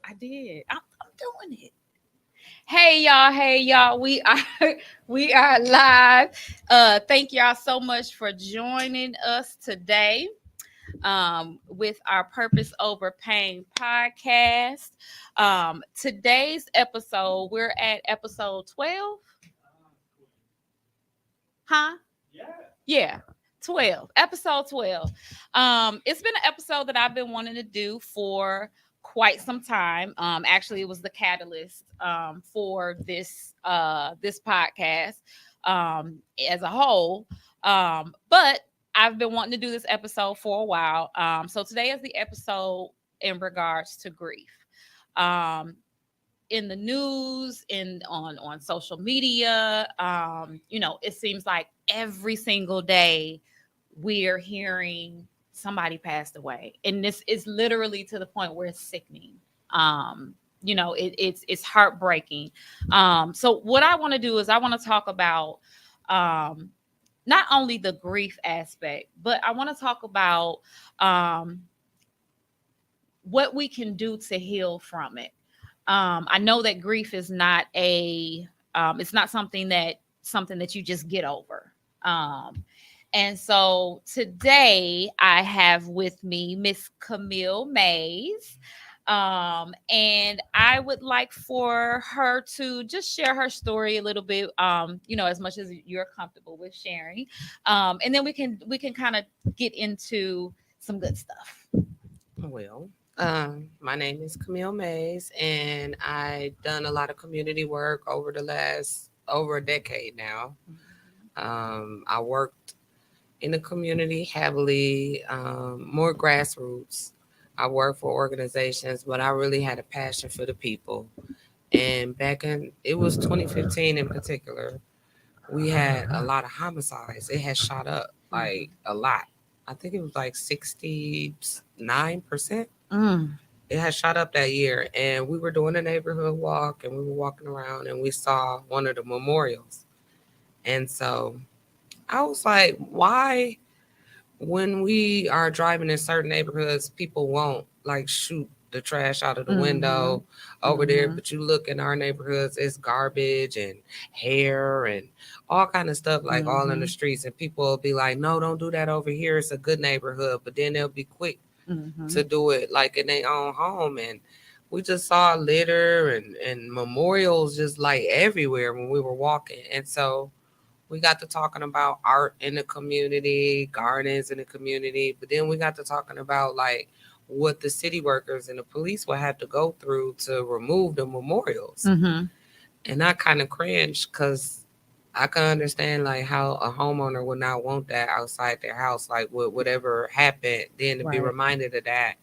I did. I'm doing it. Hey y'all. We are we are live. Thank y'all so much for joining us today. With our Purpose Over Pain podcast. Today's episode, we're at episode 12. Huh? Yeah. 12, episode 12. It's been an episode that I've been wanting to do for quite some time. Actually, it was the catalyst for this podcast as a whole. But I've been wanting to do this episode for a while. So today is the episode in regards to grief. Um, in the news, in on social media, it seems like every single day we're hearing somebody passed away, and this is literally to the point where it's sickening. It's heartbreaking. So what I want to do is I want to talk about um not only the grief aspect, but I want to talk about um what we can do to heal from it. I know that grief is not it's not something that you just get over. And so today I have with me Miss Camille Mays. And I would like for her to just share her story a little bit, as much as you're comfortable with sharing. And then we can kind of get into some good stuff. Well, my name is Camille Mays, and I've done a lot of community work over the last over a decade now. I worked in the community heavily, more grassroots. I worked for organizations, but I really had a passion for the people. And back in it was 2015 in particular, we had a lot of homicides. It had shot up like a lot. I think it was like 69%. Mm. It had shot up that year, and we were doing a neighborhood walk, and we were walking around, and we saw one of the memorials. And so I was like, why, when we are driving in certain neighborhoods, people won't like shoot the trash out of the Mhm. window over there, Mhm. but you look in our neighborhoods, it's garbage and hair and all kind of stuff like all in the Mhm. streets, and people will be like, no, don't do that over here, it's a good neighborhood, but then they'll be quick to Mhm. do it like in their own home. And we just saw litter and memorials just like everywhere when we were walking. And so we got to talking about art in the community, gardens in the community, but then we got to talking about like what the city workers and the police will have to go through to remove the memorials. Mhm. And I kind of cringed because I can understand like how a homeowner would not want that outside their house, like whatever happened, then to be Right. reminded of that.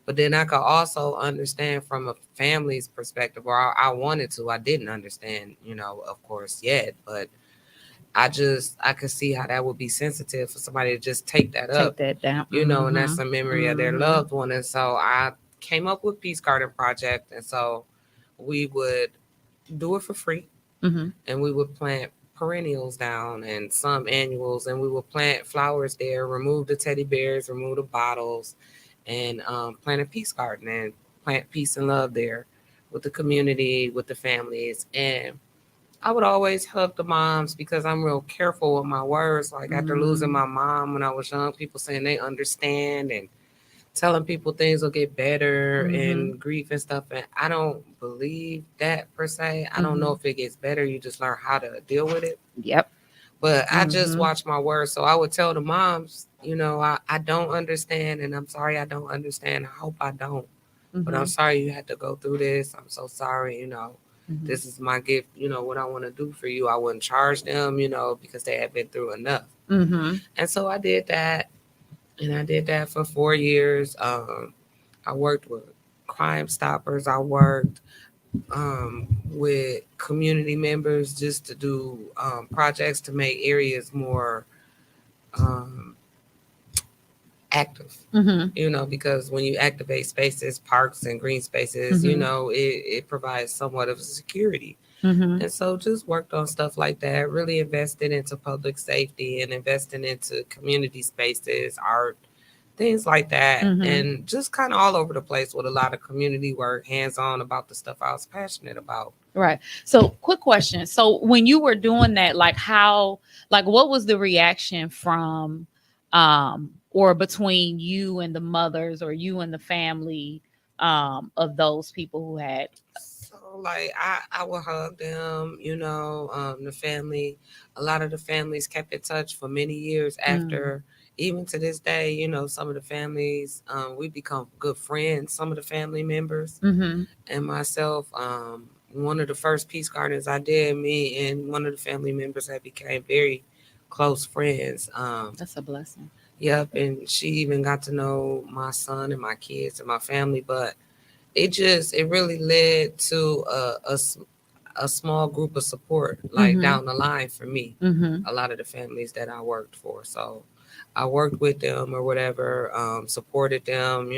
But then I could also understand from a family's perspective, or I wanted to. I didn't understand, of course, yet, but I could see how that would be sensitive for somebody to just take that Take up, that down. and that's Mhm. a memory of their Mhm. loved one. And so I came up with Peace Garden Project, and so we would do it for free, Mhm. and we would plant perennials down and some annuals, and we would plant flowers there, remove the teddy bears, remove the bottles, and plant a peace garden and plant peace and love there with the community, with the families. And I would always hug the moms because I'm real careful with my words. Like after losing Mhm. my mom when I was young, people saying they understand and telling people things will get better Mhm. and grief and stuff. And I don't believe that per se. I don't know Mhm. if it gets better. You just learn how to deal with it. Yep. But I just Mhm. watch my words. So I would tell the moms, I don't understand, and I'm sorry I don't understand. I hope I don't. But I'm Mhm. sorry you had to go through this. I'm so sorry, Mhm. this is my gift, what I want to do for you. I wouldn't charge them, because they had been through enough. Mhm. And so I did that. And I did that for 4 years. I worked with Crime Stoppers. I worked with community members just to do projects to make areas more um, active. Mhm. Because when you activate spaces, parks, and green spaces, Mhm. it provides somewhat of a security. Mhm. And so just worked on stuff like that, really invested into public safety and investing into community spaces, art, things like that. Mhm. And just kind of all over the place with a lot of community work, hands-on about the stuff I was passionate about. Right. So, quick question. So, when you were doing that, like what was the reaction from, or between you and the mothers, or you and the family, of those people who had? So like I would hug them, the family. A lot of the families kept in touch for many years after. Even to this day, some of the families, we become good friends. Some of the family members Mm-hmm. and myself, one of the first peace gardens I did, me and one of the family members had became very close friends. That's a blessing. Yep, and she even got to know my son and my kids and my family, but it really led to a small group of support like Mm-hmm. down the line for me. Mm-hmm. A lot of the families that I worked for, so I worked with them or whatever, supported them,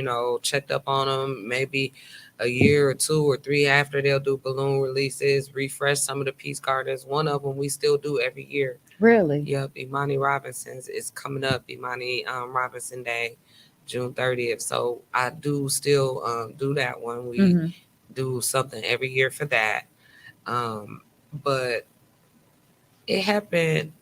checked up on them maybe a year or 2 or 3 after. They'll do balloon releases, refresh some of the peace gardens. One of them we still do every year. Really? Yep, Imani Robinson's is coming up. Imani Robinson Day, June 30th. So I do still do that one. We Mm-hmm. do something every year for that. But it happened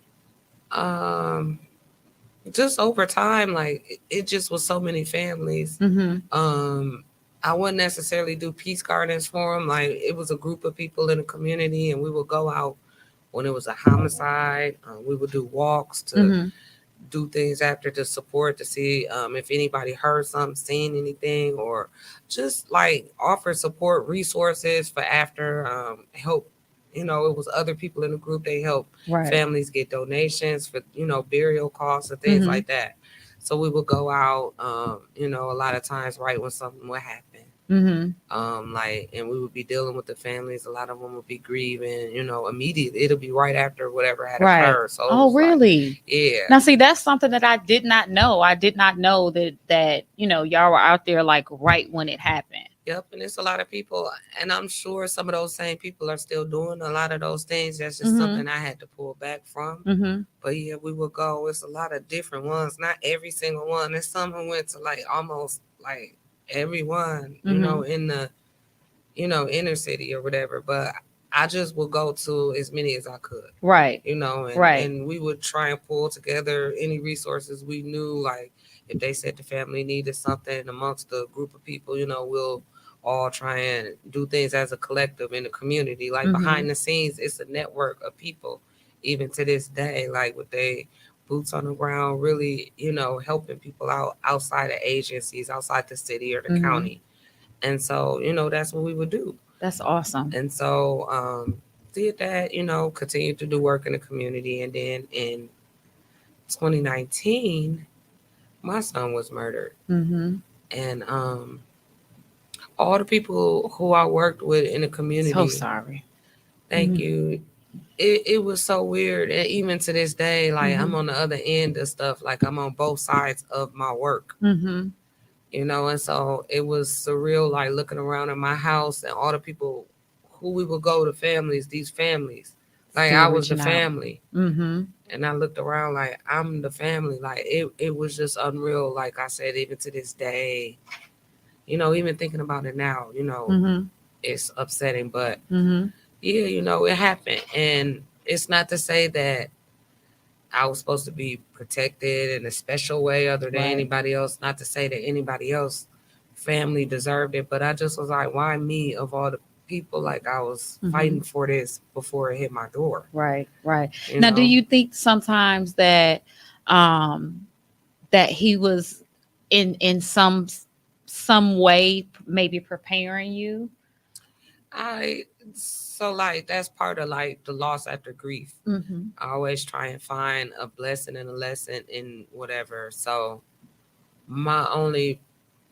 just over time. Like it just was so many families. Mm-hmm. I wouldn't necessarily do peace gardens for them. Like it was a group of people in the community, and we would go out when it was a homicide. We would do walks to Mm-hmm. do things after to support to see if anybody heard something, seen anything, or just like offer support resources for after help. It was other people in the group. They help Right. families get donations for burial costs and things Mm-hmm. like that. So we would go out, a lot of times right when something would happen. Mm-hmm. And we would be dealing with the families. A lot of them would be grieving, immediately. It'll be right after whatever had Right. occurred. So it Oh, was like, really? yeah. Now, see, that's something that I did not know. I did not know that y'all were out there like right when it happened. Yep, and it's a lot of people, and I'm sure some of those same people are still doing a lot of those things. That's just Mm-hmm. something I had to pull back from. Mm-hmm. But yeah, we would go. It's a lot of different ones, not every single one. There's some who went to like almost like every one, Mm-hmm. in the inner city or whatever. But I just would go to as many as I could, Right. and Right. and we would try and pull together any resources we knew. Like if they said the family needed something amongst the group of people, we'll all try and do things as a collective in the community. Like Mm-hmm. behind the scenes, it's a network of people, even to this day, like with they boots on the ground, really, helping people out outside of agencies, outside the city or the Mm-hmm. county. And so, that's what we would do. That's awesome. And so, did that, continued to do work in the community. And then in 2019, my son was murdered. Mm-hmm. And all the people who I worked with in the community, So sorry. thank Mhm. you. It was so weird. And even to this day, like I'm on the other end of stuff, like I'm on both sides of my work. Mm-hmm. And so it was surreal, like looking around at my house and all the people who we would go to these families. Like Still I was the reaching out. family. Mm-hmm. And I looked around like I'm the family. Like it was just unreal. Like I said, even to this day, even thinking about it now, Mm-hmm. it's upsetting. But Mm-hmm. yeah, it happened. And it's not to say that I was supposed to be protected in a special way other than Right. anybody else. Not to say that anybody else family deserved it, but I just was like, why me of all the people? Like I was Mhm. fighting for this before it hit my door. Right. Right. You Now, know? do you think sometimes um that he was in some way maybe preparing you? So like that's part of like the loss after grief. Mm-hmm. I always try and find a blessing and a lesson in whatever. So my only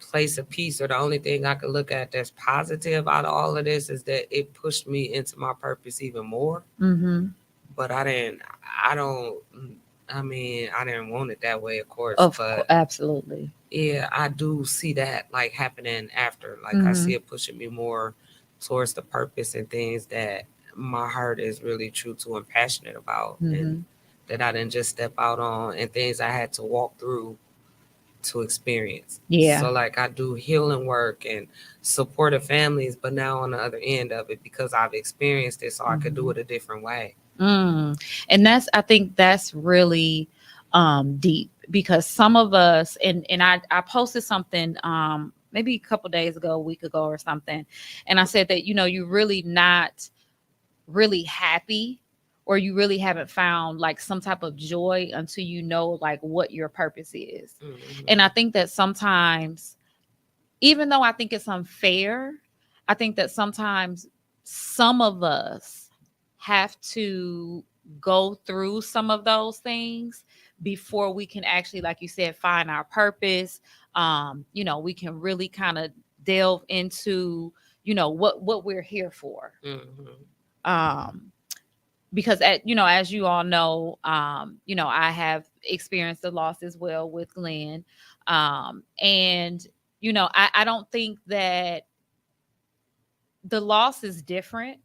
place of peace or the only thing I could look at that's positive out of all of this is that it pushed me into my purpose even more. Mm-hmm. But I don't, I mean, I didn't want it that way, of course. Of course, But absolutely. yeah, I do see that like happening after. Like I see Mm-hmm. it pushing me more towards the purpose and things that my heart is really true to and passionate about. Mm-hmm. And that I didn't just step out on and things I had to walk through to experience. Yeah. So like I do healing work and supportive families, but now on the other end of it because I've experienced it, so I could do it a different way. And I think that's really deep, because some of us, and I posted something maybe a couple days ago, a week ago or something, and I said that, you're really not really happy, or you really haven't found like some type of joy until you know like what your purpose is. And I think that sometimes, even though I think it's unfair, I think that sometimes some of us have to go through some of those things before we can actually, like you said, find our purpose. We can really kind of delve into, what we're here for. Because as you all know, I have experienced the loss as well with Glenn. And I don't think that the loss is different,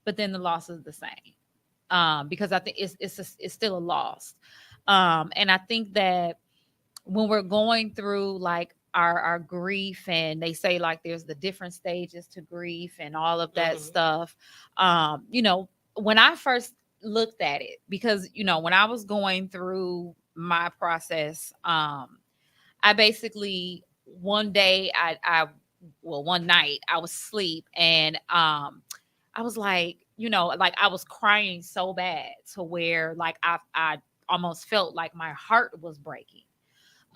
but then the loss is the same. Because I think it's still a loss. And I think that when we're going through like our grief, and they say like there's the different stages to grief and all of that stuff. When I first looked at it, because when I was going through my process, I basically one day one night I was asleep, and I was like, like I was crying so bad to where like I almost felt like my heart was breaking.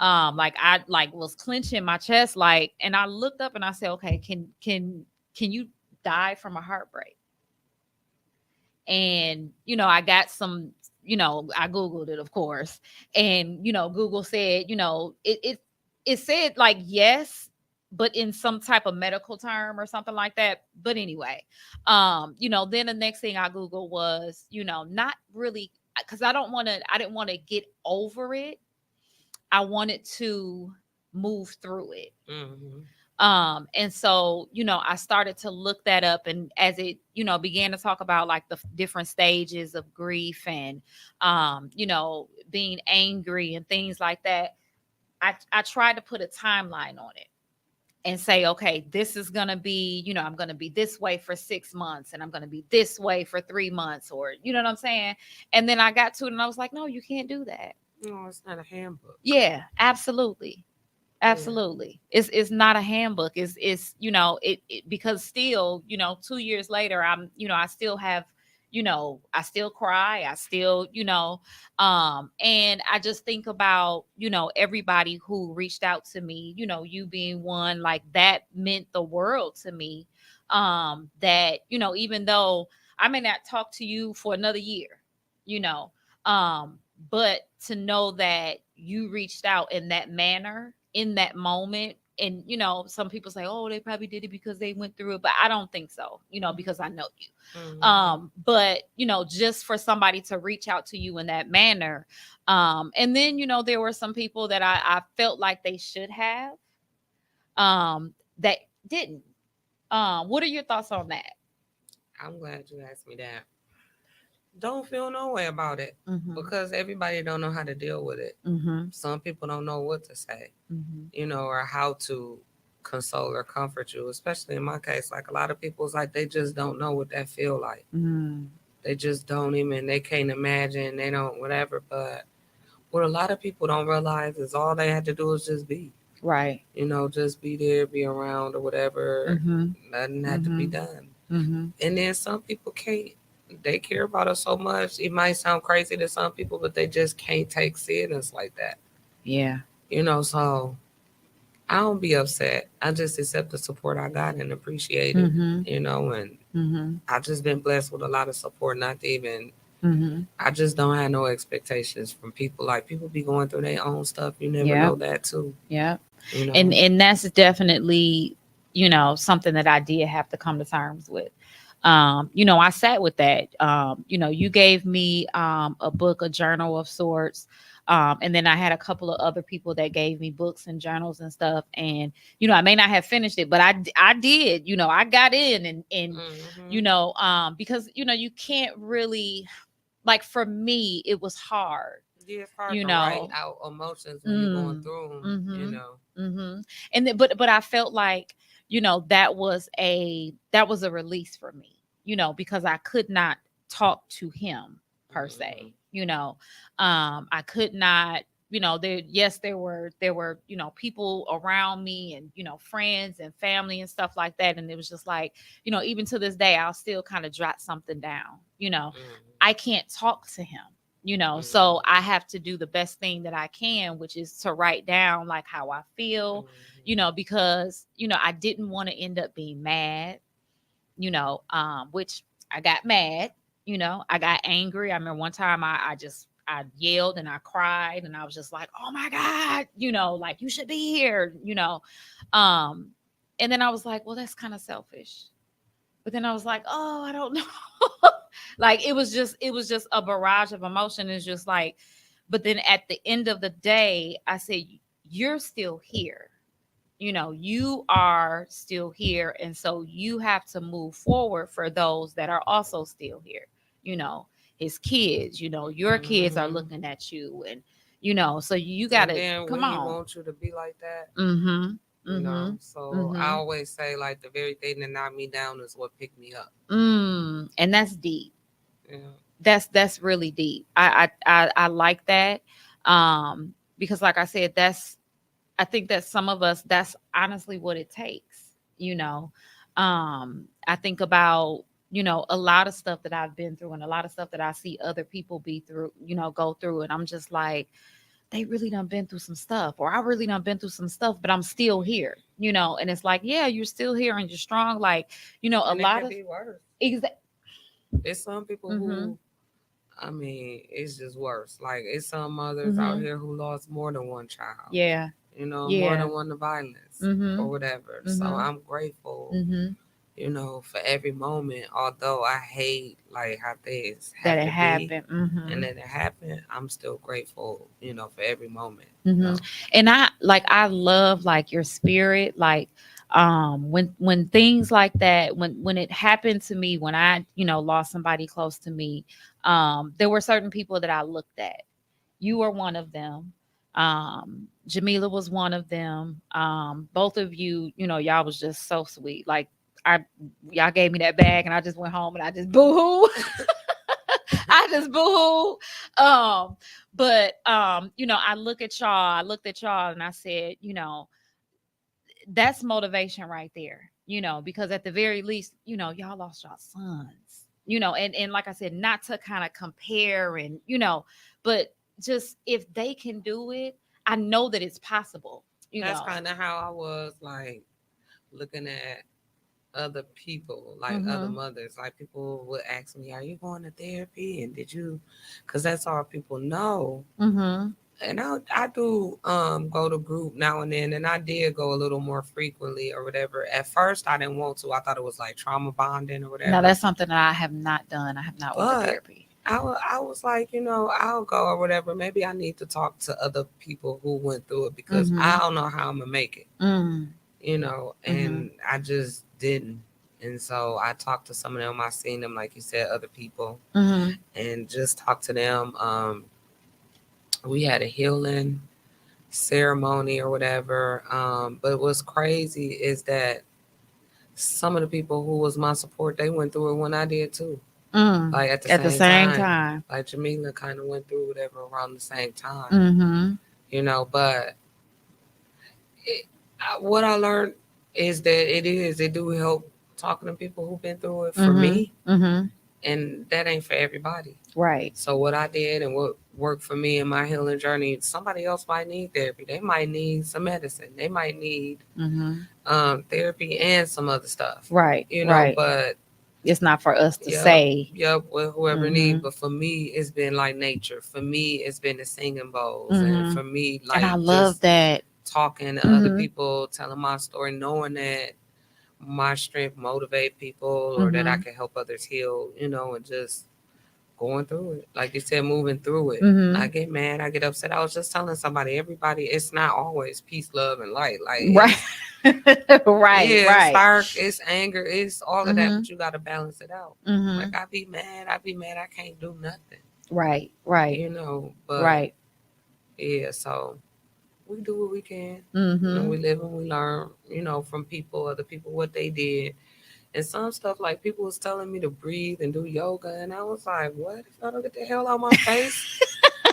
Like I like was clenching my chest, like, and I looked up and I said, okay, can you die from a heartbreak? And I got some, I googled it, of course, and Google said, it said like yes, but in some type of medical term or something like that. But anyway, then the next thing I googled was, not really, because I didn't want to get over it. I wanted to move through it. And so, I started to look that up, and as it, began to talk about like the different stages of grief and, being angry and things like that, I tried to put a timeline on it and say, okay, this is going to be, I'm going to be this way for 6 months, and I'm going to be this way for 3 months, or, you know what I'm saying? And then I got to it and I was like, no, you can't do that. No, it's not a handbook. Yeah, absolutely. Absolutely. It's not a handbook. It's it because still, 2 years later, I'm, I still have, I still cry. I still, and I just think about, everybody who reached out to me, you being one, like that meant the world to me. That, even though I may not talk to you for another year, you know, but to know that you reached out in that manner, in that moment. And some people say, oh, they probably did it because they went through it, but I don't think so, because I know you. But just for somebody to reach out to you in that manner. And then there were some people that I felt like they should have, that didn't. What are your thoughts on that? I'm glad you asked me that. Don't feel no way about it, because everybody don't know how to deal with it. Some people don't know what to say, or how to console or comfort you, especially in my case. Like a lot of people's like, they just don't know what that feel like. They just don't even, they can't imagine, they don't, whatever. But what a lot of people don't realize is all they had to do is just be. Right. Just be there, be around or whatever. Nothing had to be done. And then some people can't. They care about us so much. It might sound crazy to some people, but they just can't take sadness like that. Yeah. So I don't be upset. I just accept the support I got and appreciate it, and I've just been blessed with a lot of support, not to even, I just don't have no expectations from people. Like people be going through their own stuff. You never know that too. Yeah. And that's definitely, something that I did have to come to terms with. I sat with that. You gave me a book, a journal of sorts. And then I had a couple of other people that gave me books and journals and stuff. And, I may not have finished it, but I did, I got in and because, you can't really, like for me, it was hard Yeah, it's hard you to write know. out emotions when you're going Mm, through them, you mm-hmm, know. mm-hmm. And then, but I felt like, that was a release for me, because I could not talk to him per Hmm. se. I could not. There were people around me, and friends and family and stuff like that, and it was just like, even to this day I'll still kind of jot something down. Hmm. I can't talk to him, so Hmm. I have to do the best thing that I can, which is to write down like how I feel, because I didn't want to end up being mad, which I got mad. I got angry. I remember one time I yelled and I cried, and I was just like, oh my God, like, you should be here, um and then I was like, well, that's kind of selfish. But then I was like, oh, I don't know. Like, it was just a barrage of emotion. It's just like, but then at the end of the day, I said, you're still here. You are still here. And so you have to move forward for those that are also still here. You know, his kids, your kids are Hmm. looking at you, and so you And gotta then when come he on. wants you to be like that, Mm-hmm. you know. Mm-hmm. So I Mm-hmm. always say, like, the very thing that knocked me down is what picked me up. And that's deep. Yeah. That's really deep. I like that. Because like I said, I think that some of us, that's honestly what it takes. I think about, a lot of stuff that I've been through, and a lot of stuff that I see other people be through, go through, and I'm just like, they really done been through some stuff, or I really done been through some stuff, but I'm still here, and it's like, yeah, you're still here and you're strong. Like, a And it lot can of be worse. exact. It's some people Mm-hmm. who, I mean, it's just worse. Like, it's some mothers out Mm-hmm. here who lost more than one child, Yeah. you know, more Yeah. than one to violence or Mm-hmm. whatever. So Mm-hmm. I'm grateful, Mm-hmm. you know, for every moment. Although I hate like how things That have it to be happened. and Mm-hmm. that it happened, I'm still grateful, you know, for every moment. Mm-hmm. So, And I love like your spirit. Like, when things like that, when it happened to me, when I, lost somebody close to me, there were certain people that I looked at. You were one of them. Jamila was one of them. Both of you, y'all was just so sweet. Like, I y'all gave me that bag, and I just went home and I just boo-hoo. I just boo-hoo. But I looked at y'all and I said, that's motivation right there, because at the very least, y'all lost y'all sons, and like I said, not to kind of compare, and but just, if they can do it, I know that it's possible, that's kind of how I was like looking at other people, like other Mhm. mothers. Like, people would ask me, "Are you going to therapy?" And did you? Because that's all people know. Mhm. And I do go to group now and then, and I did go a little more frequently or whatever. At first, I didn't want to. I thought it was like trauma bonding or Now whatever. that's something that I have not done. I have not went to But therapy. I was like, you know, I'll go or whatever. Maybe I need to talk to other people who went through it because I Mhm. don't know how I'm gonna make it, Mm. you know. Mhm. And I just didn't. And so I talked to some of them. I seen them, like you said, other people, Mhm. and just talked to them. We had a healing ceremony or whatever. But what's crazy is that some of the people who was my support, they went through it when I did too. Mm. Like, at the At the same same time. time. Like, Jamila kind of went through whatever around the same time, Mhm. you know. But what I learned is that it do help talking to people who've been through it for Mhm. me, Mhm. and that ain't for everybody. Right. So what I did and what worked for me in my healing journey, somebody else might need therapy. They might need some medicine. They might need Mhm. therapy and some other stuff, Right. you know. Right. But It's not for us to yep, say. yep, with whoever need. Mhm. But for me, it's been like nature. For me, it's been the singing bowls, and for Mhm. me, And I like, love just that. talking to other Mhm. people, telling my story, knowing that my strength motivate people or that I Mhm. can help others heal, you know, and just going through it. Like you said, moving through it. I Mhm. get mad, I get upset. I was just telling somebody, everybody, it's not always peace, love, and light. Like, Right. it's, Right. yeah, it's Right. dark, it's anger, it's all of that, Mhm. but you got to balance it out. Like, Mhm. I be mad, I can't do nothing. Right. Right. you know. But Right. yeah, so we do what we can. You know, Mm-hmm. we live and we learn, you know, from people, other people, what they did. And some stuff, like people was telling me to breathe and do yoga. And I was like, what? If I don't get the hell out my face?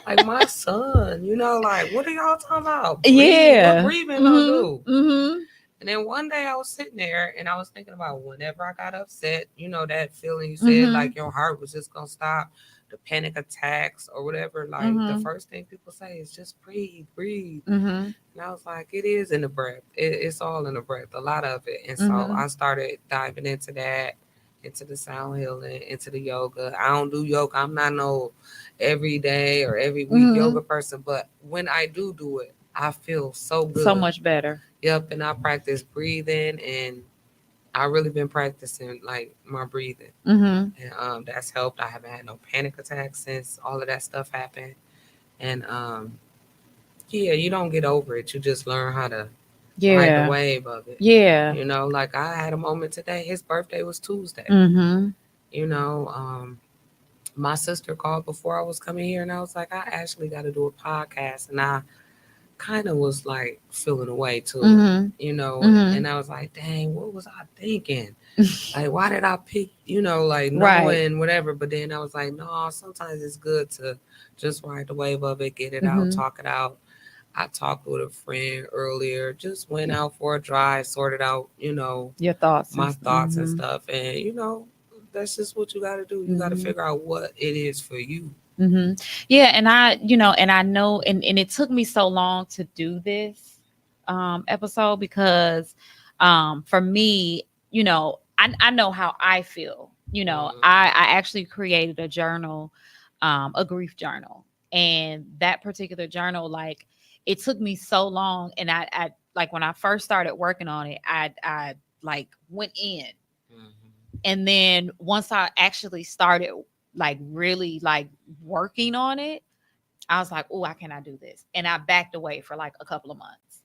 Like my son, you know, like, what are y'all talking about? Breathe. What Yeah. breathing gonna Mm-hmm. do? Mm-hmm. And then one day I was sitting there and I was thinking about whenever I got upset, you know, that feeling you said Mm-hmm. like your heart was just gonna stop, the panic attacks or whatever. Like the Mm-hmm. first thing people say is just breathe, breathe. Mm-hmm. And I was like, it is in the breath. It's all in the breath, a lot of it. And so Mm-hmm. I started diving into that, into the sound healing, into the yoga. I don't do yoga. I'm not no every day or every week Mm-hmm. yoga person, but when I do it, I feel so So good. much better. Yep, and I practice breathing, and I really been practicing like my breathing, Mm-hmm. and that's helped. I haven't had no panic attacks since all of that stuff happened, and yeah, you don't get over it. You just learn how to ride the Yeah. wave of it. Yeah. You know, like I had a moment today. His birthday was Tuesday. Mm-hmm. You know, my sister called before I was coming here, and I was like, I actually got to do a podcast, and I kind of was like feeling away to it, Mm-hmm. you know, Mm-hmm. and I was like, dang, what was I thinking? Like, why did I pick, you know, like Right. knowing whatever? But then I was like, no, sometimes it's good to just ride the wave of it, get it out, Mm-hmm. talk it out. I talked with a friend earlier, just went out for a drive, sorted out, you know, Your thoughts and my thoughts and mm-hmm. stuff. And, you know, that's just what you got to do. You got to Mm-hmm. figure out what it is for you. Mm-hmm. Yeah, and I know, and it took me so long to do this episode because for me, I know how I feel. I actually created a journal, a grief journal, and that particular journal, like, it took me so long, and I like when I first started working on it, I like went in, Mm-hmm. and then once I actually started like really like working on it, I was like, oh, I cannot do this. And I backed away for like a couple of months.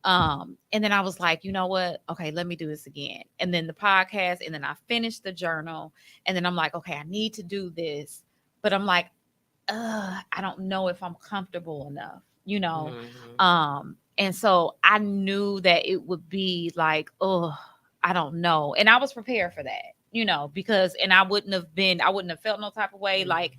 And then I was like, you know what? Okay, let me do this again. And then the podcast, and then I finished the journal. And then I'm like, okay, I need to do this. But I'm like, I don't know if I'm comfortable enough, you know. Mm-hmm. And so I knew that it would be like, oh, I don't know. And I was prepared for that, because and I wouldn't have felt no type of way, like,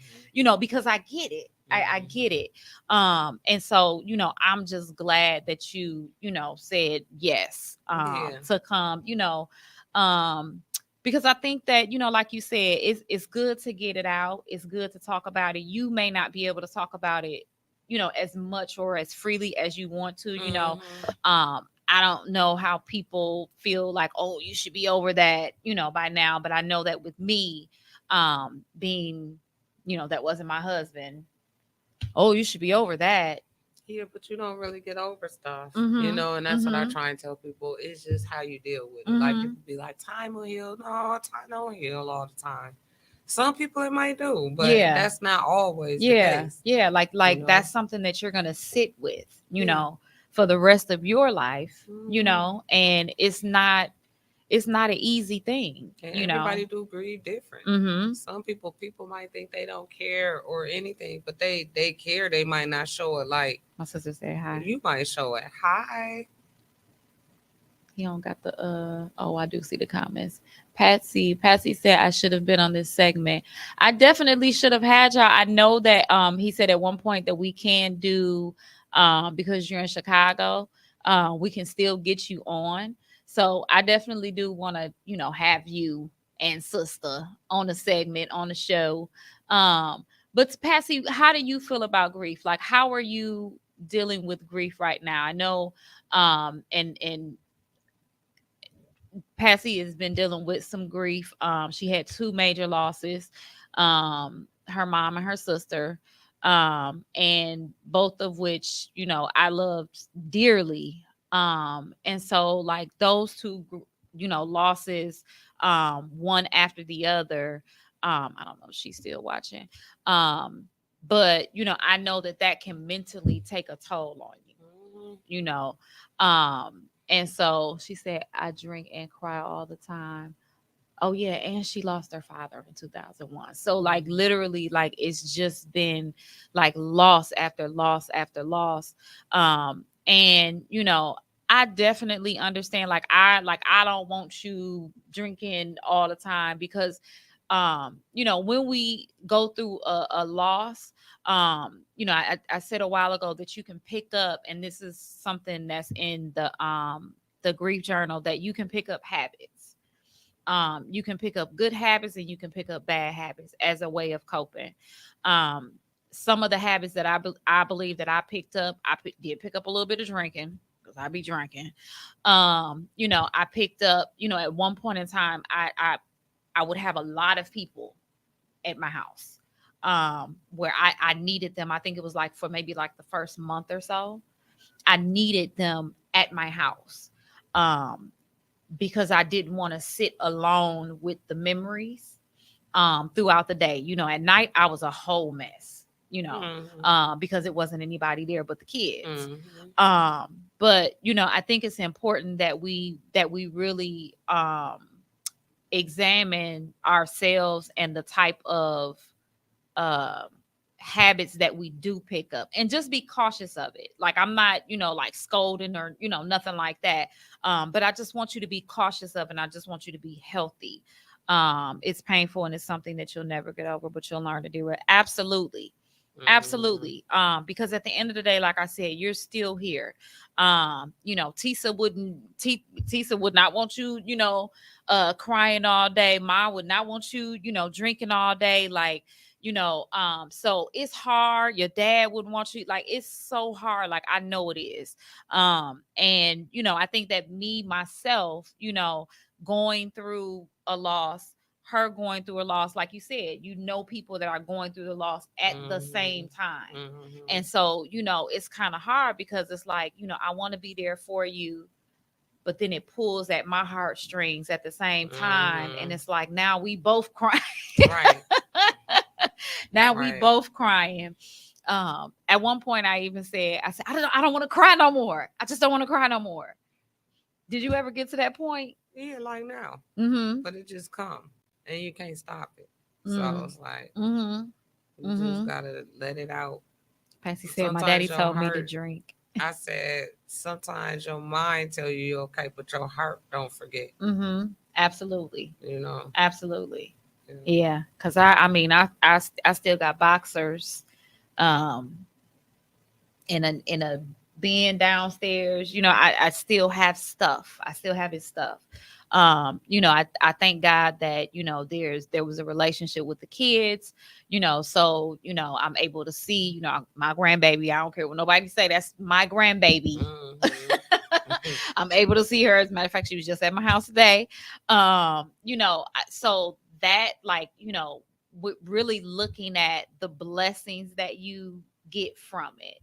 because I get it. I get it. And so, I'm just glad that you said yes, Yeah. to come, because I think that, like you said, it's good to get it out. It's good to talk about it. You may not be able to talk about it, as much or as freely as you want to, Mm-hmm. I don't know how people feel like, oh, you should be over that, by now. But I know that with me, being, that wasn't my husband. Oh, you should be over that. Yeah, but you don't really get over stuff, you Mm-hmm. know, and that's what I Mm-hmm. try and tell people. It's just how you deal with it. Like Mm-hmm. people be like, time will heal. No, time don't heal all the time. Some people it might do, but Yeah. that's not always the Yeah. case, Yeah. you Like know. that's something that you're gonna sit with, Yeah. for the rest of your life, Hmm. and it's not an easy thing, And everybody do grieve different. Mm-hmm. Some people might think they don't care or anything, but they care. They might not show it. Like My sister said hi. you might show it. Hi. He don't got the oh, I do see the comments. Patsy said I should have been on this segment. I definitely should have had y'all. I know that he said at one point that we can do, because you're in Chicago, we can still get you on. So I definitely do want to, have you and sister on the segment on the show. But Patsy, how do you feel about grief? Like, how are you dealing with grief right now? I know, and Patsy has been dealing with some grief. She had two major losses, her mom and her sister, and both of which, I loved dearly. And so, like, those two, losses, one after the other. I don't know if she's still watching. But, I know that that can mentally take a toll on you, Mhm. you know. And so she said, I drink and cry all the time. Oh yeah, and she lost her father in 2001. So like literally like it's just been like loss after loss after loss. And I definitely understand like I don't want you drinking all the time because when we go through a loss, I said a while ago that you can pick up, and this is something that's in the grief journal, that you can pick up habits. You can pick up good habits and you can pick up bad habits as a way of coping. um some of the habits that I believe that I picked up, did pick up a little bit of drinking because I be drinking. I picked up, at one point in time, I would have a lot of people at my house, where I needed them. I think it was like for maybe like the first month or so, I needed them at my house. um because I didn't want to sit alone with the memories throughout the day. At night I was a whole mess, because it wasn't anybody there but the kids. But I think it's important that we really examine ourselves and the type of um habits that we do pick up, and just be cautious of it. Like I'm not, like scolding or nothing like that. But I just want you to be cautious of it, and I just want you to be healthy. It's painful and it's something that you'll never get over, but you'll learn to do it. Absolutely. Absolutely. Because at the end of the day, like I said, you're still here. Tisa would not want you, crying all day. Ma would not want you, drinking all day. Like, so it's hard. Your dad wouldn't want you, like, it's so hard. Like, I know it is. And I think that me myself, going through a loss, her going through a loss, like you said, people that are going through the loss at the same time. And so, it's kind of hard because it's like, I want to be there for you, but then it pulls at my heartstrings at the same time. And it's like, now we both crying. Right. Now we both crying. At one point I even said, I don't want to cry no more. I just don't want to cry no more. Did you ever get to that point? Yeah, like now. Mm-hmm. But it just come and you can't stop it. Mm-hmm. So it's like Mm-hmm. you just gotta let it out. Patsy said, my daddy told me to drink. I said, sometimes your mind tell you you're okay, but your heart don't forget. Mm-hmm. Absolutely. Absolutely. Yeah. Yeah. Cause I still got boxers in a bin downstairs. I still have stuff. I still have his stuff. I thank God that, there was a relationship with the kids, so, I'm able to see, my grandbaby. I don't care what nobody say, that's my grandbaby. I'm able to see her. As a matter of fact, she was just at my house today. So that, like, with really looking at the blessings that you get from it,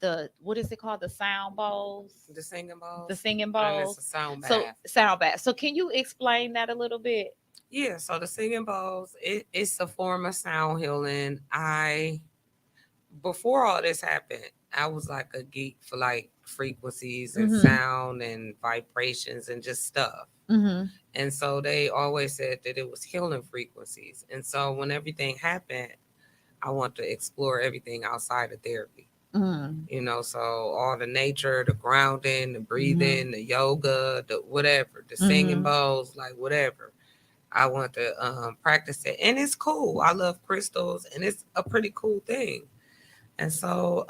the, what is it called, the sound bowls, the singing bowls, and it's a sound bath. So sound bath. So can you explain that a little bit? Yeah, so the singing bowls, it's a form of sound healing. Before all this happened, I was like a geek for like frequencies and sound and vibrations and just stuff. And so they always said that it was healing frequencies. And so when everything happened, I want to explore everything outside of therapy. So all the nature, the grounding, the breathing, the yoga, the whatever, the singing bowls, like whatever. I want to practice it. And it's cool. I love crystals and it's a pretty cool thing. And so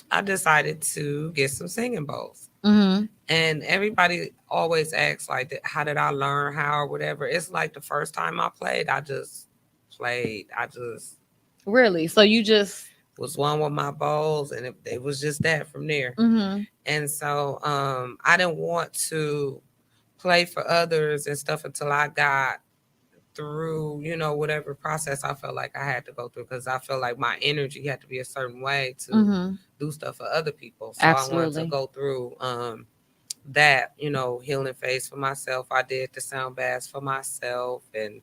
I decided to get some singing bowls. And everybody always asks, like, how did I learn, how or whatever. It's like the first time I played, I just played. Really? So you just was one with my bowls, and it was just that from there. And so I didn't want to play for others and stuff until I got through, whatever process I felt like I had to go through, because I felt like my energy had to be a certain way to do stuff for other people. So I wanted to go through that, healing phase for myself. I did the sound baths for myself, and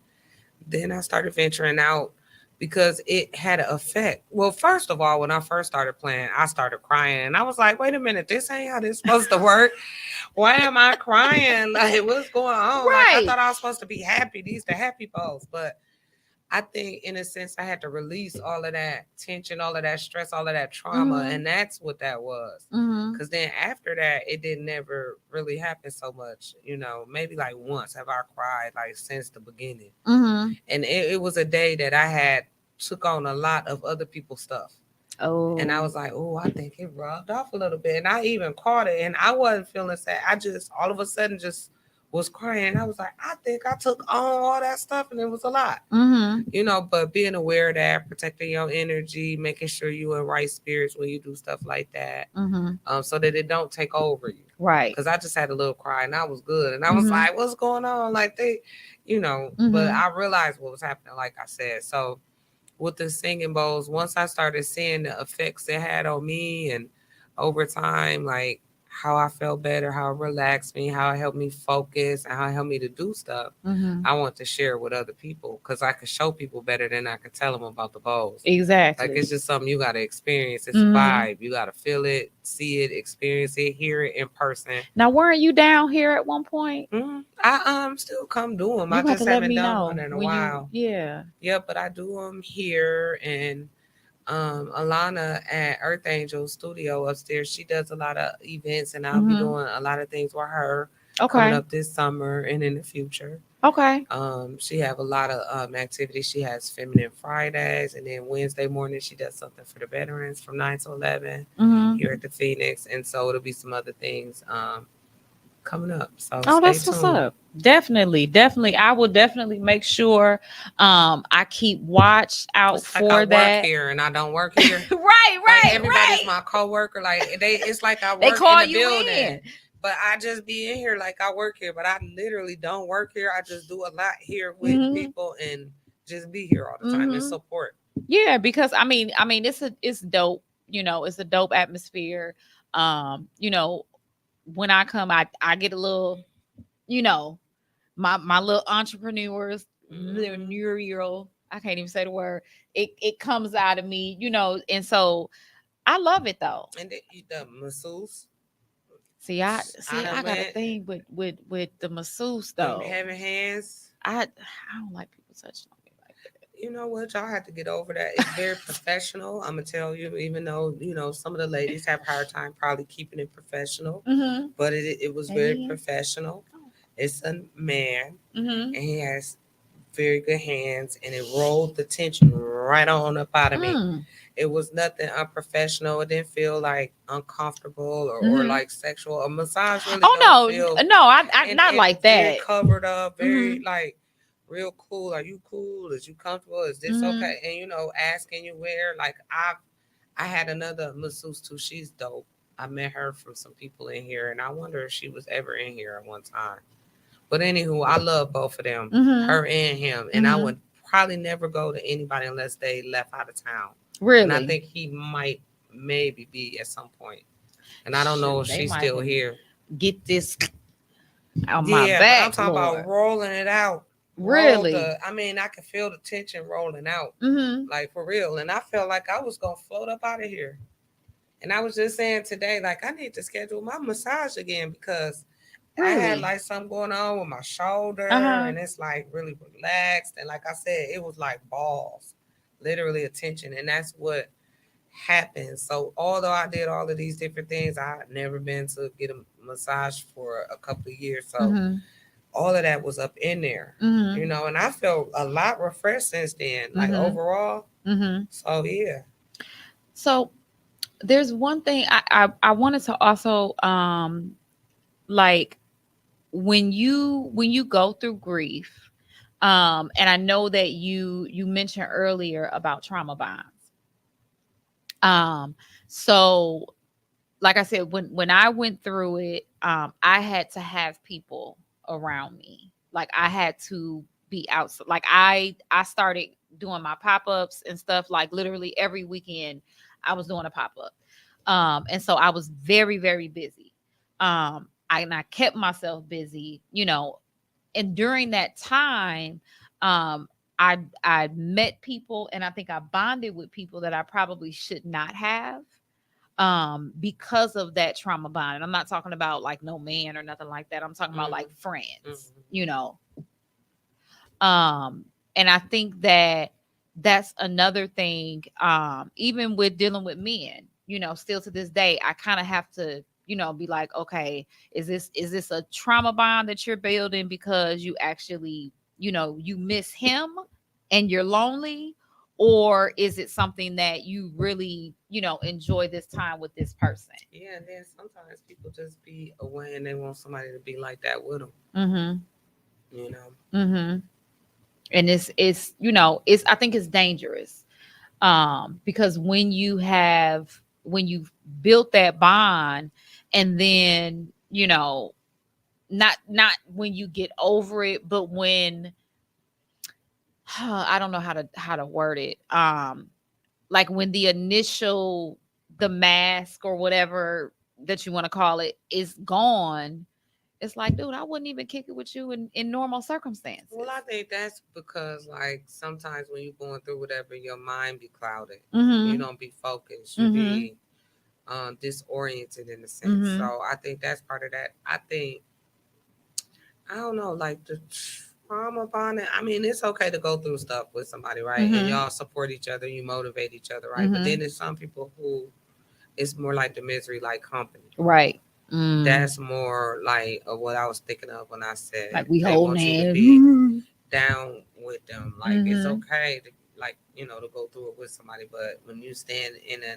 then I started venturing out because it had an effect. Well, first of all, when I first started playing, I started crying, and I was like, "Wait a minute, this ain't how this supposed to work. Why am I crying? Like, what's going on? Like, I Right. thought I was supposed to be happy. These the happy pose." But I think, in a sense, I had to release all of that tension, all of that stress, all of that trauma, Mhm. and that's what that was. Mhm. Because then after that, it didn't never really happen so much. Maybe like once have I cried like since the beginning, Mhm. and it was a day that I had took on a lot of other people's stuff. And I Oh. was like, oh, I think it rubbed off a little bit. And I even caught it, and I wasn't feeling sad. I just all of a sudden just was crying. I was like, I think I took on all that stuff, and it was a lot. Mhm. But being aware of that, protecting your energy, making sure you in right spirits when you do stuff like that, Mhm. so that it don't take over you. Right. Because I just had a little cry and I was good, and I was Mhm. like, "What's going on?" Like but Mhm. I realized what was happening. Like I said, so with the singing bowls, once I started seeing the effects it had on me, and over time, like how I felt better, how it relaxed me, how it helped me focus, and how it helped me to do stuff, Mhm. I want to share with other people because I could show people better than I could tell them about the bowls. Like, Exactly. it's just something you got to experience. It's a Mhm. vibe. You got to feel it, see it, experience it, hear it in person. Now, weren't you down here at one point? I still come do them. I You have to just let haven't me done one know in a when you. while. Yeah. Yeah, but I do them here, and Alana at Earth Angel Studio upstairs, she does a lot of events, and I'll be Mhm. doing a lot of things with her coming Okay. up this summer and in the future. Okay. She have a lot of activities. She has Feminine Fridays, and then Wednesday morning she does something for the veterans from 9 to 11 Mhm. here at the Phoenix, and so it'll be some other things coming up. So Oh, stay that's what's tuned. up. Definitely, definitely. I will definitely make sure I keep watch out It's like I for work that. here and I don't work here. Right, Like, right, everybody's right. my coworker. Like, it's like I They work in call the you building, in. but I just be in here like I work here, but I literally don't work here. I just do a lot here with Mhm. people and just be here all the time and Mhm. support. Yeah, because I mean it's dope, it's a dope atmosphere. You know, when I come I get a little, you know, my little entrepreneurs, Hmm. entrepreneurial, I can't even say the word. It comes out of me, and so I love it though. And the masseuse, See, I I see I done got a met thing with the masseuse them though. having hands. I don't like people touching on me like that. You know what? Y'all have to get over that. It's very professional. I'm gonna tell you, even though some of the ladies have a hard time probably keeping it professional, Mm-hmm. but it was very Hey. professional. Oh. It's a man, Mm-hmm. and he has very good hands, and it rolled the tension right on up out of me. Mm. It was nothing unprofessional. It didn't feel like uncomfortable or Mm-hmm. like sexual. A massage really Oh don't no, feel, no, I and not it like very that. covered up, very Mm-hmm. like real cool. Are you cool? Is you comfortable? Is this Mm-hmm. okay? And asking you where. Like, I had another masseuse too. She's dope. I met her from some people in here, and I wonder if she was ever in here at one time. But anywho, I love both of them, Mm-hmm. her and him, and I Mm-hmm. would probably never go to anybody unless they left out of town. And I Really? think he might maybe be at some point. And I don't know Shoot, if they she's might still can here. get this on my Yeah, but I'm back, talking about Lord. rolling it out. Really? I mean, I could feel the tension rolling out, Mm-hmm. like for real. And I felt like I was gonna float up out of here. And I was just saying today, like, I need to schedule my massage again because I had Really? like something going on with my shoulder, Uh-huh. and it's like really relaxed. And like I said, it was like balls, literally attention. And that's what happened. So although I did all of these different things, I had never been to get a massage for a couple of years. So Mm-hmm. all of that was up in there, Mm-hmm. and I felt a lot refreshed since then, like Mm-hmm. overall. Mm-hmm. So yeah. So there's one thing I wanted to also like when you go through grief, and I know that you mentioned earlier about trauma bonds. Um, so like I said, when I went through it, I had to have people around me. Like I had to be out. Like I started doing my pop-ups and stuff. Like literally every weekend, I was doing a pop-up. And so I was very, very busy. I kept myself busy, and during that time, um, I met people, and I think I bonded with people that I probably should not have, because of that trauma bond. And I'm not talking about like no man or nothing like that. I'm talking about like friends, you know. And I think that that's another thing, even with dealing with men, you know, still to this day I kind of have to, you know, be like, okay, is this a trauma bond that you're building because you actually, you know, you miss him and you're lonely, or is it something that you really, you know, enjoy this time with this person? Yeah, and then sometimes people just be away and they want somebody to be like that with them. Mhm. You know. Mhm. And it's you know, it's, I think it's dangerous, because when you've built that bond, and then, you know, not when you get over it, but when I don't know how to word it, like when the initial, the mask or whatever that you want to call it is gone, it's like, dude, I wouldn't even kick it with you in normal circumstances. Well, I think that's because, like, sometimes when you're going through whatever, your mind be clouded. You Mm-hmm. don't be focused. You Mm-hmm. be disoriented in a sense. Mm-hmm. So I think that's part of that. I think, I don't know, like the trauma bonding. I mean, it's okay to go through stuff with somebody, right? And Mm-hmm. y'all support each other, you motivate each other, right? But Mm-hmm. then there's some people who it's more like the misery, like company. Right. Mm. That's more like what I was thinking of when I said Like we they holding want you to hands. be down with them. Like it's Mm-hmm. okay to, like, you know, to go through it with somebody, but when you stand in a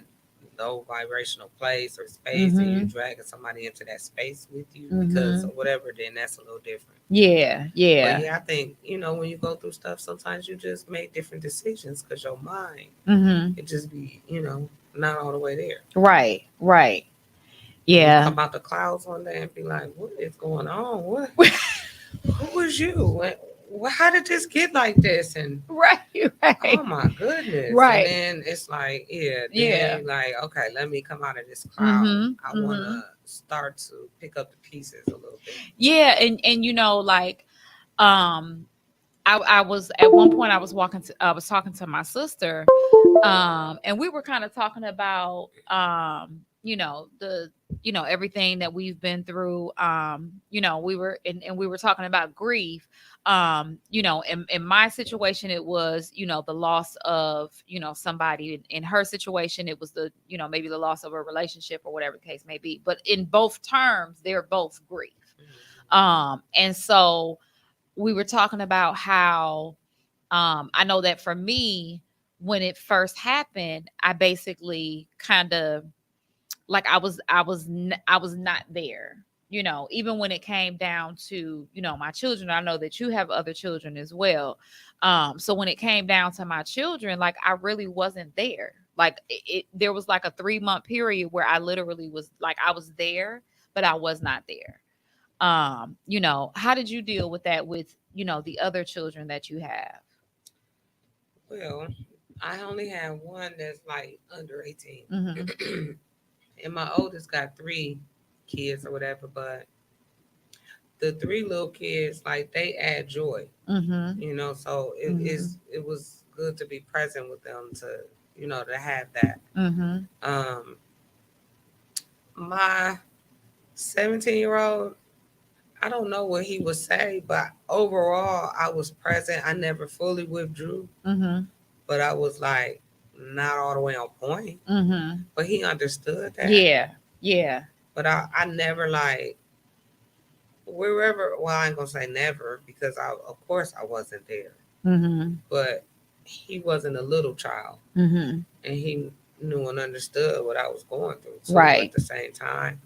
low vibrational place or space and you Mm-hmm. dragging somebody into that space with you because Mm-hmm. of whatever, then that's a little different. Yeah. But Yeah. yeah, I think, you know, when you go through stuff, sometimes you just make different decisions because your mind, Mm-hmm. it just be, you know, not all the way there. Right. Right. And you Yeah. come out the clouds one day and be like, what is going on? What? Who was you? How did this get like this? And Right. oh Right. my goodness. And Right. then it's like, yeah, then Yeah. you like, okay, let me come out of this cloud. Mm-hmm. I want Mm-hmm. to start to pick up the pieces a little bit. Yeah. And you know, like, um, I was at one point I was talking to my sister, and we were kind of talking about, you know, the, you know, everything that we've been through, you know, and we were talking about grief, you know, in my situation it was, you know, the loss of, you know, somebody. In her situation it was the, you know, maybe the loss of a relationship or whatever the case may be, but in both terms they're both grief. And so we were talking about how, I know that for me, when it first happened, I basically kind of, like, I was not there. You know, even when it came down to, you know, my children, I know that you have other children as well. So when it came down to my children, like, I really wasn't there. Like there was like a 3-month period where I literally was like, I was there, but I was not there. You know, how did you deal with that with, you know, the other children that you have? Well, I only have one that's like under 18. Mm-hmm. And my oldest got 3 kids or whatever, but the 3 little kids, like, they add joy, Mm-hmm. you know, so Mm-hmm. it was good to be present with them, to, you know, to have that. Mm-hmm. um my 17-year-old, I don't know what he would say, but overall I was present. I never fully withdrew, Mm-hmm. but I was like not all the way on point, Mm-hmm. but he understood that. Yeah. Yeah. But I never, like, wherever, well, I ain't gonna say never because I, of course I wasn't there, Mm-hmm. but he wasn't a little child, Mm-hmm. and he knew and understood what I was going through too at Right. the same time.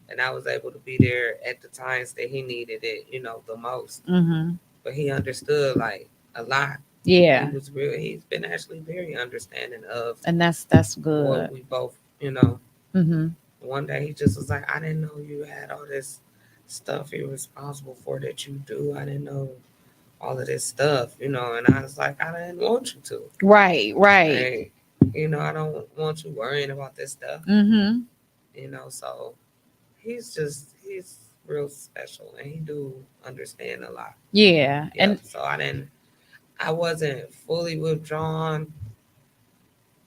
And I was able to be there at the times that he needed it, you know, the most. Mm-hmm. But he understood, like, a lot. He Yeah. was real. He's been actually very understanding of And that's what good. we both, you know. Mm-hmm. One day he just was like, I didn't know you had all this stuff you're responsible for that you do. I didn't know all of this stuff, you know. And I was like, I didn't want you to. Right. Right. Hey, you know, I don't want you worrying about this stuff, Mm-hmm. you know. So he's real special, and he do understand a lot. Yeah. Yep. And So I didn't. I wasn't fully withdrawn.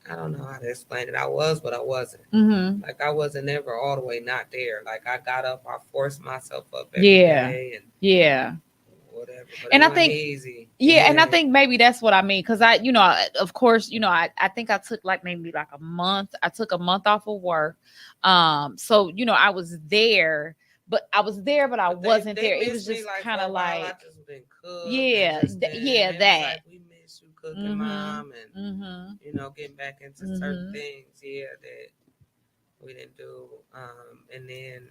I don't know how to explain it. I was, but I wasn't. Mm-hmm. Like I wasn't ever all the way not there. Like I got up, I forced myself up every Yeah. day and Yeah. whatever, but And it I wasn't think, easy. yeah, and I Yeah. think maybe that's what I mean. Cause of course, I think I took like maybe like a month. I took a month off of work. So, I was there, but I But they wasn't they there. It was missed me just like kind for a of while. I like, just didn't cook and yeah, just yeah, they was that. like, we miss you cooking, Mm-hmm. mom, and Mm-hmm. getting back into certain Mm-hmm. things. Yeah, that we didn't do. And then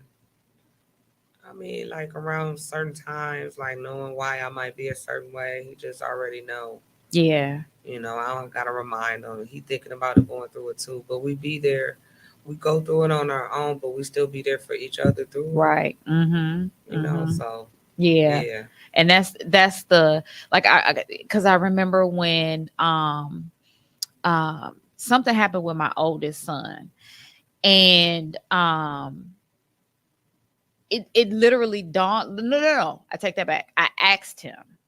I mean, like around certain times, like knowing why I might be a certain way, he just already know. Yeah. I don't gotta remind him. He thinking about it, going through it too. But we be there. We go through it on our own, but we still be there for each other through it. Right. Mm-hmm. Mm-hmm. So Yeah. yeah. And that's the like because I remember when something happened with my oldest son, and it literally dawned. No, I take that back. I asked him,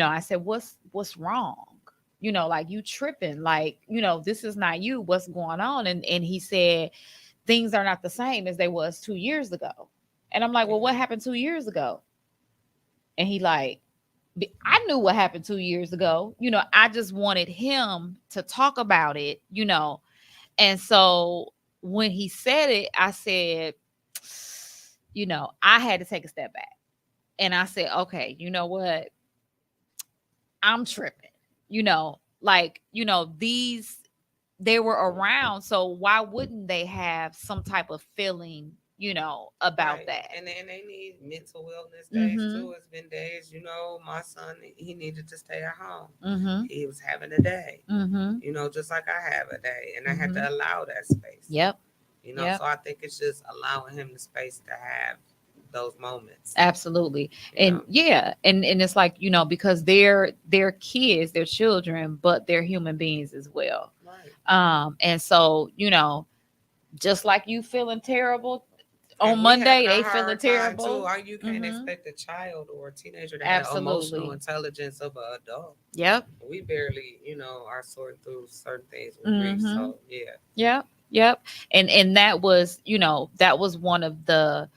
I said, what's wrong? Like, you tripping, like, this is not you, what's going on? And he said things are not the same as they was 2 years ago. And I'm like, well, what Yeah. happened 2 years ago? And he like, I knew what happened 2 years ago. I just wanted him to talk about it. And so when he said it, I said, I had to take a step back. And I said, okay, you know what? I'm tripping. These, they were around. So why wouldn't they have some type of feeling, about Right. that? And they need mental wellness days Mm-hmm. too. It's been days, my son, he needed to stay at home. Mm-hmm. He was having a day, Mm-hmm. just like I have a day. And I had Mm-hmm. to allow that space. Yep. Yep. So I think it's just allowing him the space to have those moments. Absolutely. You And know. yeah, and it's like, because they're kids, they're children, but they're human beings as well. Right. And so, just like you feeling terrible on And we Monday, having a they feeling hard time too. terrible. You can't Mm-hmm. expect a child or a teenager to have emotional Absolutely. intelligence of an adult. Yep. We barely, are sorting through certain things with grief. Mm-hmm. So yeah. Yep. Yep. And that was, that was one of the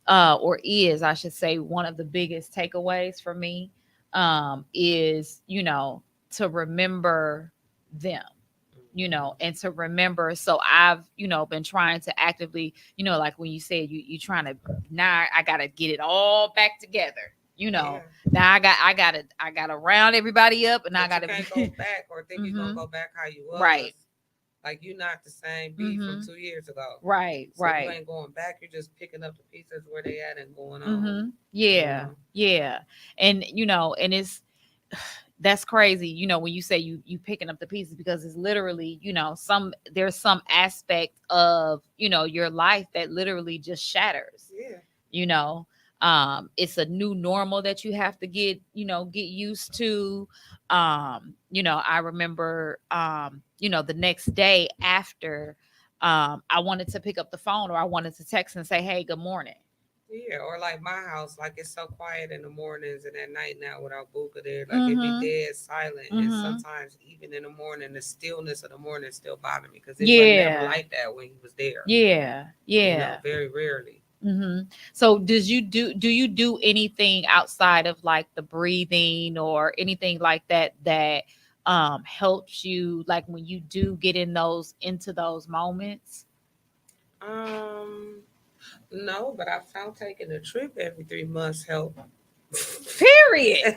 or is, I should say, one of the biggest takeaways for me, is, to remember them, and to remember. So I've, been trying to actively, like when you said you trying to, now I gotta get it all back together. Yeah. Now I gotta round everybody up, and I But you gotta can't go back or think you're gonna hmm go back how you was. right. Like you're not the same B from hmm 2 years ago. Right. So you Right. ain't going back. You're just picking up the pieces where they at and going on. Mm-hmm. You Yeah, know. yeah, and and it's that's crazy. When you say you picking up the pieces, because it's literally, there's some aspect of your life that literally just shatters. Yeah. You know, it's a new normal that you have to get used to. I remember, the next day after, I wanted to pick up the phone, or I wanted to text and say, hey, good morning. Yeah, or like my house, like it's so quiet in the mornings and at night now without Buka there. Like it be Mm-hmm. dead silent. And Mm-hmm. sometimes even in the morning, the stillness of the morning still bother me because it was never Yeah. like that when he was there. Yeah. Yeah. Very rarely. So do you do anything outside of like the breathing or anything like that that helps you, like when you do get into those moments? Um, no, but I found taking a trip every 3 months help. Period.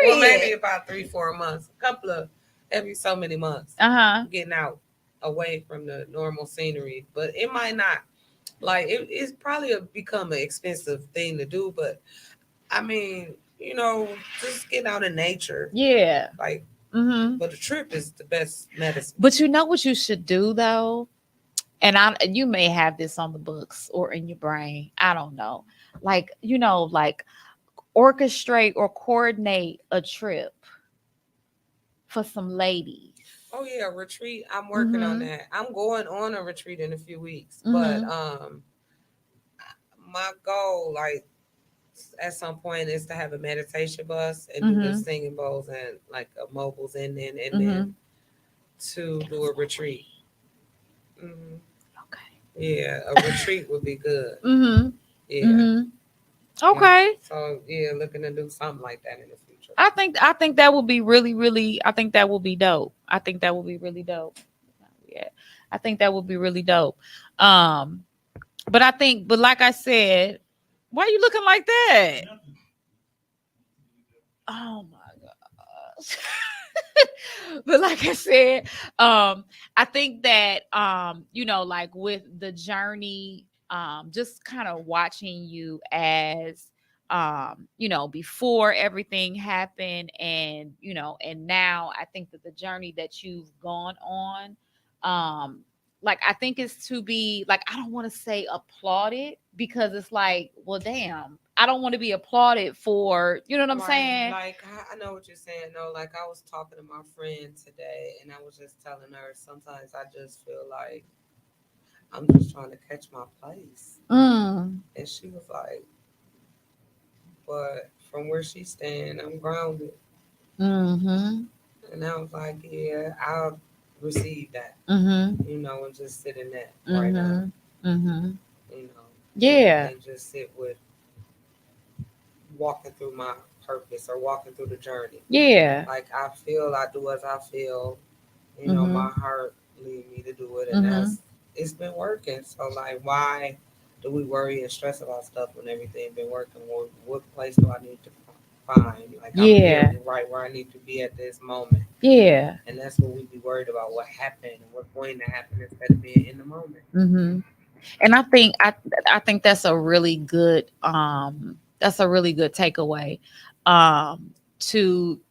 Well, maybe Period. about 3, 4 months, a couple of every so many months, Uh-huh. getting out away from the normal scenery. But it might not like it's probably become an expensive thing to do. But I mean, just get out in nature. Yeah. Like, Mhm. but a trip is the best medicine. But you know what you should do though? And you may have this on the books or in your brain. I don't know. Like, like orchestrate or coordinate a trip for some ladies. Oh yeah, retreat. I'm working on Mhm. that. I'm going on a retreat in a few weeks. But Mhm. my goal, like at some point is to have a meditation bus and do the Mm-hmm. singing bowls and like mobiles, and Mm-hmm. then to do a retreat. Hmm. Okay. Yeah, a retreat would be good. Mm-hmm. Yeah. Mm-hmm. Yeah. Okay. So yeah, looking to do something like that in the future. I think that would be really, really, I think that would be dope. I think that would be really dope. Yeah. I think that would be really dope. Um, but like I said, why are you looking like that? Oh my gosh. But like I said, I think that like with the journey, just kind of watching you as before everything happened, and and now I think that the journey that you've gone on, like I think it's to be like, I don't want to say applauded, because it's like, well, damn, I don't want to be applauded for, you know what I'm Right. saying? Like I know what you're saying. No, like I was talking to my friend today, and I was just telling her sometimes I just feel like I'm just trying to catch my place, Mm. and she was like, "But from where she's staying, I'm grounded." Mhm. And I was like, "Yeah, I'll receive that, Mhm. and just sit in that right now, Mhm. Mhm. you know, Yeah. and just sit with walking through my purpose or walking through the journey. Yeah. Like I feel I do as I feel, my Mhm. heart lead me to do it, and Mhm. that's it's been working. So like, why do we worry and stress about stuff when everything been working? What place do I need to find? Like I'm here Yeah. right where I need to be at this moment, Yeah. and that's what we be worried about. What happened and what's going to happen instead of being in the moment. Mhm. And I think that's a really good takeaway. To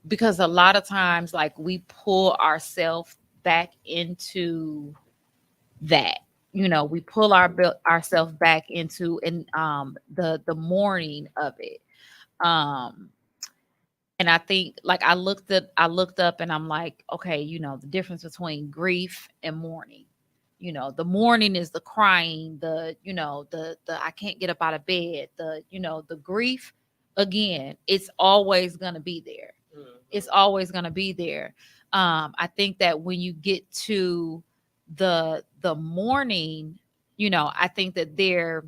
Because a lot of times, like, we pull ourselves back into that. We pull ourselves back into, the mourning of it. Um and I think, like, I looked up and I'm like, okay, the difference between grief and mourning. The mourning is the crying, the I can't get up out of bed, the grief. Again, it's always gonna be there. It's Hmm. always gonna be there. I think that when you get to the mourning, I think that there,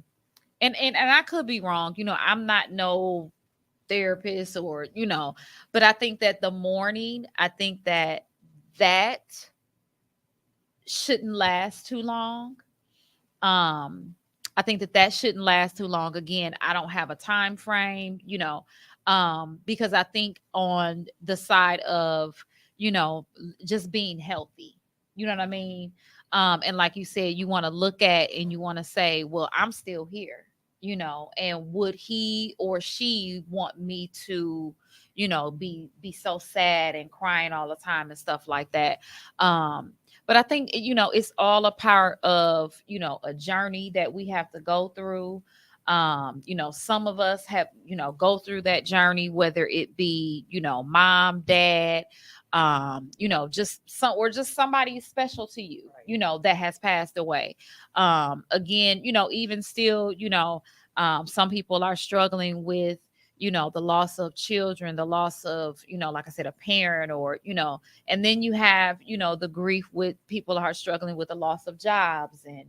and I could be wrong. I'm not no therapist, or but I think that the mourning, I think that shouldn't last too long. um I think that shouldn't last too long. Again, I don't have a time frame, because I think on the side of, just being healthy, you know what I mean. And like you said, you want to look at and you want to say, well, I'm still here, and would he or she want me to, be so sad and crying all the time and stuff like that. But I think, it's all a part of, a journey that we have to go through. Some of us have, go through that journey, whether it be, mom, dad, just just somebody special to you, Right. that has passed away. Again, even still, some people are struggling with, the loss of children, the loss of, like I said, a parent, or, and then you have, the grief with people who are struggling with the loss of jobs, and,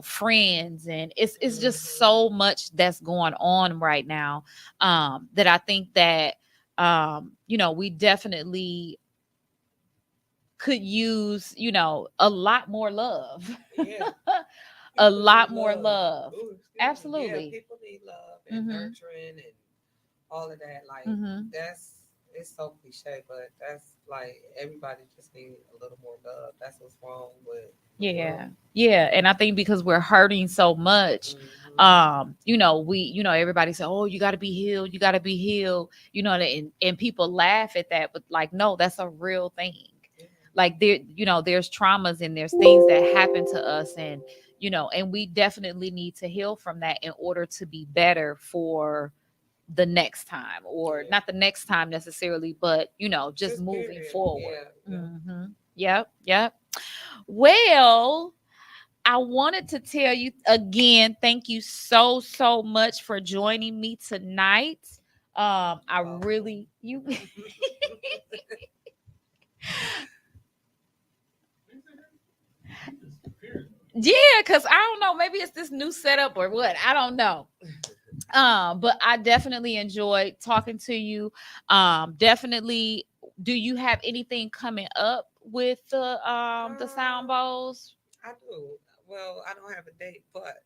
friends, and it's just Hmm. so much that's going on right now. That I think that, we definitely could use, a lot more love. Yeah, A people lot need more love. love. Ooh, excuse me. Yeah, Absolutely. people need love and Mhm. nurturing and all of that. Like Mhm. that's it's so cliche, but that's like everybody just needs a little more love. That's what's wrong with the world. Yeah. Yeah, and I think because we're hurting so much, Hmm. everybody say, "Oh, you got to be healed. You got to be healed." And people laugh at that, but like, no, that's a real thing. Yeah. Like, there's traumas and there's things that happen to us, and we definitely need to heal from that in order to be better for the next time, or Yeah. not the next time necessarily, but just Just moving period. forward. Yeah. Yeah. Yep, yep. Well, I wanted to tell you again, thank you so much for joining me tonight. I really you yeah, because I don't know, maybe it's this new setup or what. I don't know. But I definitely enjoyed talking to you. Definitely, do you have anything coming up with the sound bowls? I do. Well, I don't have a date, but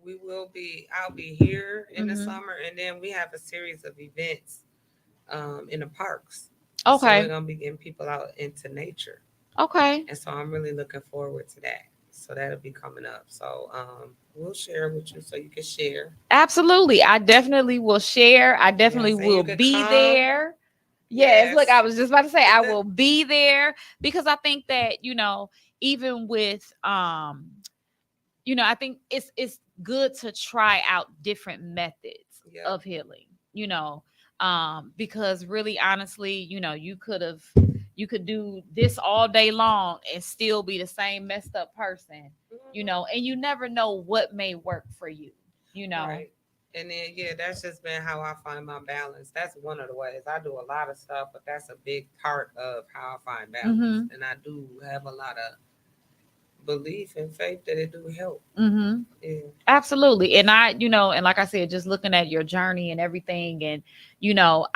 we will be. I'll be here in the Mm-hmm. summer, and then we have a series of events in the parks. So we're Okay. gonna be getting people out into nature, Okay. and so I'm really looking forward to that. So that'll be coming up. So we'll share with you so you can share. Absolutely. I definitely will share. I definitely Yes, and you will could be come. there. Yes, look, I Yes. was just about to say I will be there because I think that, even with I think it's good to try out different methods Yep. of healing, because really honestly, you could do this all day long and still be the same messed up person, and you never know what may work for you, you know. Right. And then yeah, that's just been how I find my balance. That's one of the ways. I do a lot of stuff, but that's a big part of how I find balance. Mhm. And I do have a lot of belief and faith that it do help. Mhm. Yeah. Absolutely. And and like I said, just looking at your journey and everything, and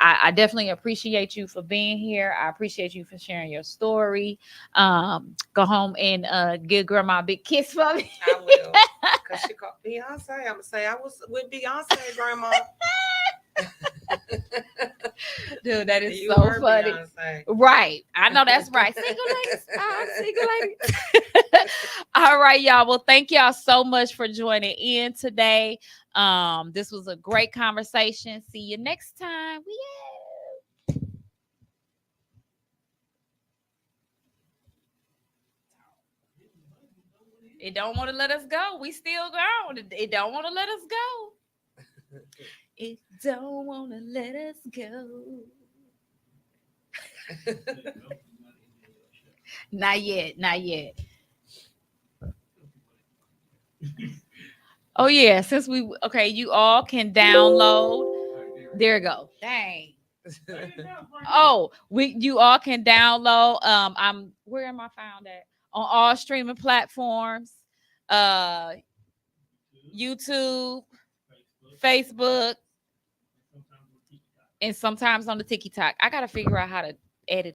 I definitely appreciate you for being here. I appreciate you for sharing your story. Go home and give grandma a big kiss for me. I will. Cause she called Beyonce. I'm gonna say I was with Beyonce, grandma. Dude, that is You so were funny. Beyonce. Right. I know that's right. Single ladies. Single ladies. All right, y'all. Well, thank y'all so much for joining in today. This was a great conversation. See you next time. Yeah. It don't want to let us go. We still gone. It don't want to let us go. It don't want to let us go. Not yet. Not yet. Oh yeah. Since you all can download. There you go. Dang. Oh, you all can download. Where am I found at? On all streaming platforms. Uh YouTube, Facebook, and sometimes on the TikTok. I gotta figure out how to edit